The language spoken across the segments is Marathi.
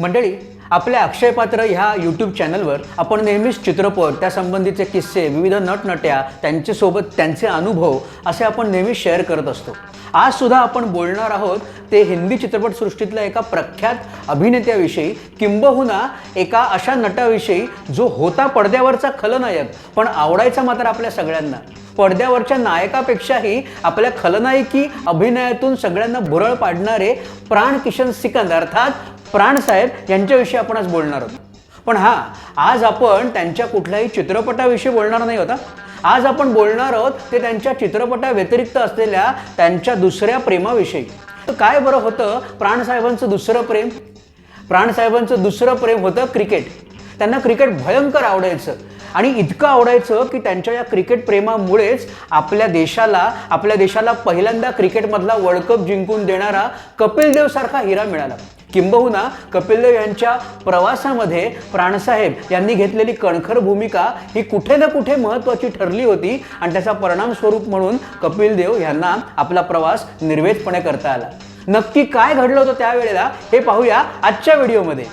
मंडळी, आपल्या अक्षय पात्र ह्या यूट्यूब चॅनलवर आपण नेहमीच चित्रपट, त्या संबंधीचे किस्से, विविध नटनट्या, त्यांच्यासोबत त्यांचे अनुभव असे आपण नेहमी शेअर करत असतो. आज सुद्धा आपण बोलणार आहोत ते हिंदी चित्रपटसृष्टीतल्या एका प्रख्यात अभिनेत्याविषयी, किंबहुना एका अशा नटाविषयी जो होता पडद्यावरचा खलनायक, पण आवडायचा मात्र आपल्या सगळ्यांना. पडद्यावरच्या नायकापेक्षाही आपल्या खलनायकी अभिनयातून सगळ्यांना भुरळ पाडणारे प्राण किशन सिकंद अर्थात प्राणसाहेब यांच्याविषयी आपण आज बोलणार आहोत. पण आज आपण त्यांच्या कुठल्याही चित्रपटाविषयी बोलणार नाही होता. आज आपण बोलणार आहोत ते त्यांच्या चित्रपटाव्यतिरिक्त असलेल्या त्यांच्या दुसऱ्या प्रेमाविषयी. काय बरं होतं प्राणसाहेबांचं दुसरं प्रेम? प्राणसाहेबांचं दुसरं प्रेम होतं क्रिकेट. त्यांना क्रिकेट भयंकर आवडायचं आणि इतकं आवडायचं की त्यांच्या या क्रिकेट प्रेमामुळेच आपल्या देशाला पहिल्यांदा क्रिकेटमधला वर्ल्ड कप जिंकून देणारा कपिल देव सारखा हिरा मिळाला. किंबहुना कपिल देव यांच्या प्रवासामध्ये प्राणसाहेब यांनी घेतलेली कणखर भूमिका ही कुठे ना कुठे महत्त्वाची ठरली होती आणि त्याचा परिणाम स्वरूप म्हणून कपिल देव यांना आपला प्रवास निर्वेधपणे करता आला. नक्की काय घडलं होतं त्यावेळेला हे पाहूया आजच्या व्हिडिओमध्ये.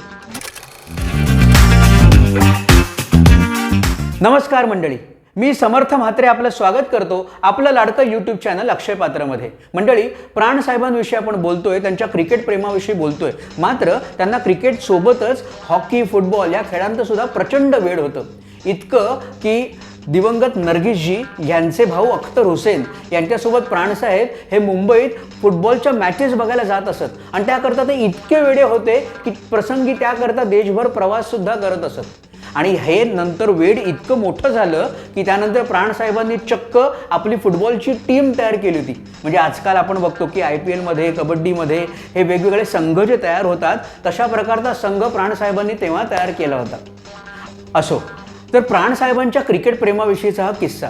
नमस्कार मंडळी, मी समर्थ म्हात्रे आपलं स्वागत करतो आपलं लाडकं यूट्यूब चॅनल अक्षय पात्रमध्ये. मंडळी, प्राणसाहेबांविषयी आपण बोलतोय, त्यांच्या क्रिकेट प्रेमाविषयी बोलतोय. मात्र त्यांना क्रिकेट सोबतच हॉकी, फुटबॉल या खेळांचं सुद्धा प्रचंड वेड होतं. इतकं की दिवंगत नर्गिसजी यांचे भाऊ अख्तर हुसेन यांच्यासोबत प्राणसाहेब हे मुंबईत फुटबॉलच्या मॅचेस बघायला जात असत आणि त्याकरता ते इतके वेडे होते की प्रसंगी त्याकरता देशभर प्रवाससुद्धा करत असत. आणि हे नंतर वेड इतकं मोठं झालं की त्यानंतर प्राणसाहेबांनी चक्क आपली फुटबॉलची टीम तयार केली होती. म्हणजे आजकाल आपण बघतो की IPL मध्ये, कबड्डीमध्ये हे वेगवेगळे संघ जे तयार होतात तशा प्रकारचा संघ प्राणसाहेबांनी तेव्हा तयार केला होता. असो, तर प्राणसाहेबांच्या क्रिकेट प्रेमाविषयीचा हा किस्सा.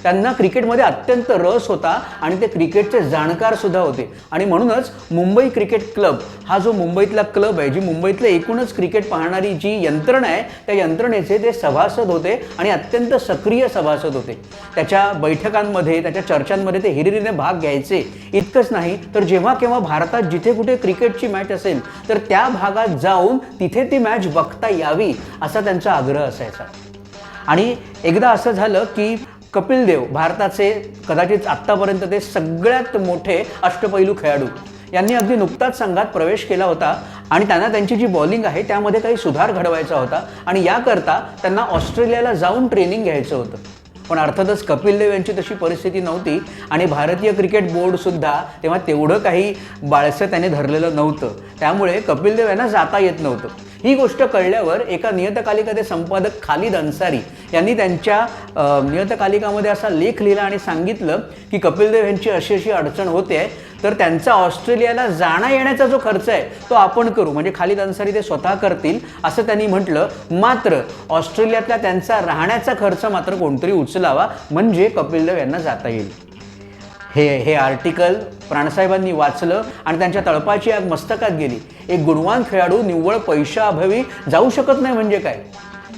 त्यांना क्रिकेटमध्ये अत्यंत रस होता आणि ते क्रिकेटचे जाणकार सुद्धा होते. आणि म्हणूनच मुंबई क्रिकेट क्लब हा जो मुंबईतला क्लब आहे, जी मुंबईतलं एकूणच क्रिकेट पाहणारी जी यंत्रणा आहे, त्या यंत्रणेचे ते सभासद होते आणि अत्यंत सक्रिय सभासद होते. त्याच्या बैठकांमध्ये, त्याच्या चर्चांमध्ये ते हिरिरीने भाग घ्यायचे. इतकंच नाही तर जेव्हा केव्हा भारतात जिथे कुठे क्रिकेटची मॅच असेल तर त्या भागात जाऊन तिथे ती मॅच बघता यावी असा त्यांचा आग्रह असायचा. आणि एकदा असं झालं की कपिल देव, भारताचे कदाचित आत्तापर्यंत ते सगळ्यात मोठे अष्टपैलू खेळाडू, यांनी अगदी नुकताच संघात प्रवेश केला होता आणि त्यांना त्यांची जी बॉलिंग आहे त्यामध्ये काही सुधार घडवायचा होता आणि याकरता त्यांना ऑस्ट्रेलियाला जाऊन ट्रेनिंग घ्यायचं होतं. पण अर्थातच कपिल देव यांची तशी परिस्थिती नव्हती आणि भारतीय क्रिकेट बोर्डसुद्धा तेव्हा तेवढं काही बाळसं त्याने धरलेलं नव्हतं. त्यामुळे कपिल देव यांना जाता येत नव्हतं. ही गोष्ट कळल्यावर एका नियतकालिकाचे संपादक खालिद अन्सारी यांनी त्यांच्या नियतकालिकामध्ये असा लेख लिहिला आणि सांगितलं की कपिल देव यांची अशी अडचण होते तर त्यांचा ऑस्ट्रेलियाला जाणं येण्याचा जो खर्च आहे तो आपण करू, म्हणजे खालिद अन्सारी ते स्वतः करतील असं त्यांनी म्हटलं. मात्र ऑस्ट्रेलियातला त्यांचा राहण्याचा खर्च मात्र कोणतरी उचलावा म्हणजे कपिल देव यांना जाता येईल. हे आर्टिकल प्राणसाहेबांनी वाचलं आणि त्यांच्या तळपाची आग मस्तकात गेली. एक गुणवान खेळाडू निव्वळ पैशाअभावी जाऊ शकत नाही म्हणजे काय?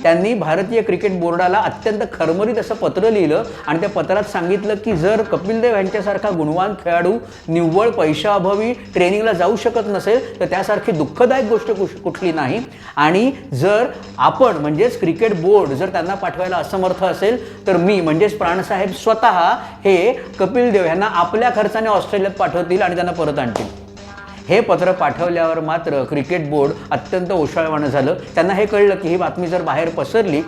त्यांनी भारतीय क्रिकेट बोर्डाला अत्यंत खरमरीत असं पत्र लिहिलं आणि त्या पत्रात सांगितलं की जर कपिल देव यांच्यासारखा गुणवान खेळाडू निव्वळ पैशाअभावी ट्रेनिंगला जाऊ शकत नसेल तर त्यासारखी दुःखदायक गोष्ट कुठली नाही. आणि जर आपण म्हणजेच क्रिकेट बोर्ड जर त्यांना पाठवायला असमर्थ असेल तर मी म्हणजेच प्राणसाहेब स्वतः हे कपिल देव यांना आपल्या खर्चाने ऑस्ट्रेलियात पाठवतील आणि त्यांना परत आणतील. हे पत्र पाठवल्यावर मात्र क्रिकेट बोर्ड अत्यंत ओशाळवाणं झालं. त्यांना हे कळलं की ही बातमी जर बाहेर पसरली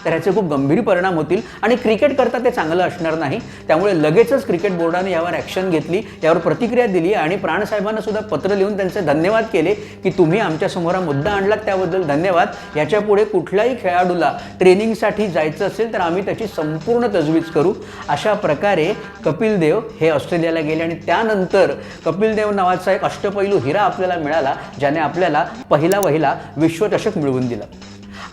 तर ह्याचे खूप गंभीर परिणाम होतील आणि क्रिकेट करता ते चांगलं असणार नाही. त्यामुळे लगेचच क्रिकेट बोर्डाने यावर ॲक्शन घेतली, यावर प्रतिक्रिया दिली आणि प्राणसाहेबांना सुद्धा पत्र लिहून त्यांचे धन्यवाद केले की तुम्ही आमच्यासमोर हा मुद्दा आणलात त्याबद्दल धन्यवाद. याच्यापुढे कुठल्याही खेळाडूला ट्रेनिंगसाठी जायचं असेल तर आम्ही त्याची संपूर्ण तजवीज करू. अशा प्रकारे कपिल देव हे ऑस्ट्रेलियाला गेले आणि त्यानंतर कपिल देव नावाचा एक अष्टपैलू हिरा आपल्याला मिळाला ज्याने आपल्याला पहिला विश्वचषक मिळवून दिला.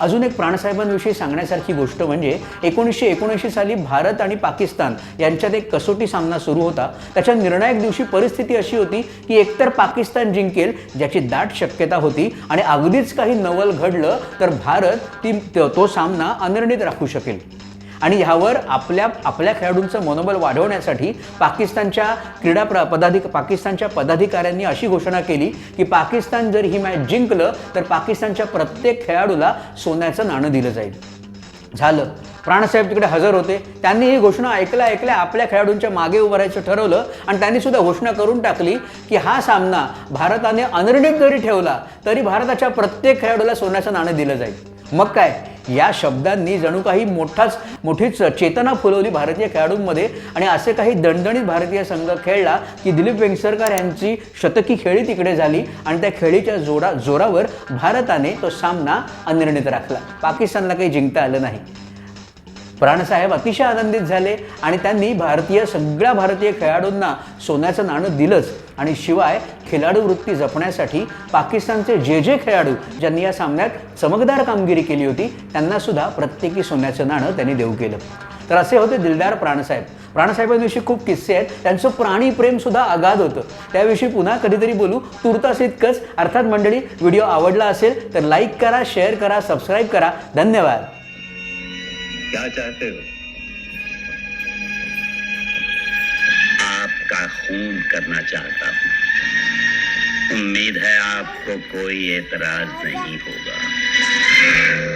अजून एक प्राणसाहेबांविषयी सांगण्यासारखी गोष्ट म्हणजे 1979 साली भारत आणि पाकिस्तान यांच्यात एक कसोटी सामना सुरू होता. त्याच्या निर्णायक दिवशी परिस्थिती अशी होती की एकतर पाकिस्तान जिंकेल ज्याची दाट शक्यता होती आणि अगदीच काही नवल घडलं तर भारत तो सामना अनिर्णित राखू शकेल. आणि ह्यावर आपल्या खेळाडूंचं मनोबल वाढवण्यासाठी पाकिस्तानच्या पदाधिकाऱ्यांनी अशी घोषणा केली की पाकिस्तान जर ही मॅच जिंकलं तर पाकिस्तानच्या प्रत्येक खेळाडूला सोन्याचं नाणं दिलं जाईल. झालं. प्राणसाहेब तिकडे हजर होते. त्यांनी ही घोषणा ऐकल्या आपल्या खेळाडूंच्या मागे उभं राहायचं ठरवलं आणि त्यांनी सुद्धा घोषणा करून टाकली की हा सामना भारताने अनिर्णित जरी ठेवला तरी भारताच्या प्रत्येक खेळाडूला सोन्याचं नाणं दिलं जाईल. मग काय, या शब्दांनी जणू काही मोठीच चेतना फुलवली भारतीय खेळाडूंमध्ये आणि असे काही दणदणीत भारतीय संघ खेळला की दिलीप वेंगसरकर यांची शतकी खेळी तिकडे झाली आणि त्या खेळीच्या जोरावर भारताने तो सामना अनिर्णित राखला. पाकिस्तानला काही जिंकता आलं नाही. प्राणसाहेब अतिशय आनंदित झाले आणि त्यांनी सगळ्या भारतीय खेळाडूंना सोन्याचं नाणं दिलंच आणि शिवाय खिलाडू वृत्ती जपण्यासाठी पाकिस्तानचे जे खेळाडू ज्यांनी या सामन्यात चमकदार कामगिरी केली होती त्यांना सुद्धा प्रत्येकी सोन्याचं नाणं त्यांनी देऊ केलं. तर असे होते दिलदार प्राणसाहेब. प्राणसाहेबांविषयी खूप किस्से आहेत. त्यांचं प्राणी प्रेम सुद्धा अगाध होतं. त्याविषयी पुन्हा कधीतरी बोलू. तुर्तास इतकंच. अर्थात मंडळी, व्हिडिओ आवडला असेल तर लाईक करा, शेअर करा, सबस्क्राईब करा. धन्यवाद. क्या चाहते हो? आपका खून करना चाहता हूं. उम्मीद है आपको कोई एतराज नहीं होगा.